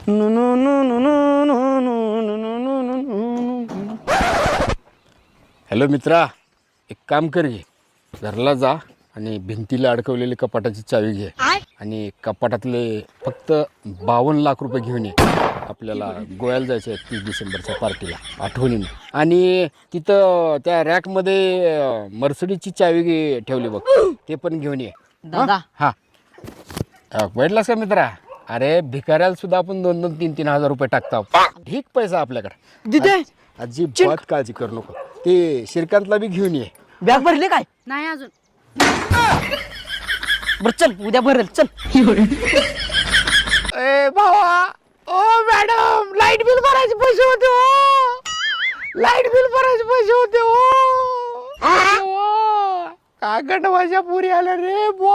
Hello मित्रा, एक काम कर घे, घरला जा आणि भिंतीला अडकवलेली कपाटाची चावी घे आणि कपाटातले फक्त 52 लाख रुपये घेऊन ये. आपल्याला गोव्याला जायचं आहे 30 डिसेंबरच्या पार्टीला आठवणीने. आणि तिथं त्या रॅकमध्ये मर्सिडीजची चावी ठेवली बघ, ते पण घेऊन ये दादा. हा. भेटलास का मित्रा? अरे भिकाऱ्याला सुद्धा आपण 2-2, 3-3 हजार रुपये टाकतो. ठीक पैसा आपल्याकडे. दिदे अजिबात काळजी करू नको. ते श्रीकांतला बी घेऊन ये. बॅग भरली काय? नाही अजून. बर चल, उद्या भरेल चल. ए भावा, ओ मॅडम, लाईट बिल भरायचे पैसे होते हो. लाईट बिल भरायचे पैसे होते हो. का गंडवाच्या पुरी आल्या रे बो.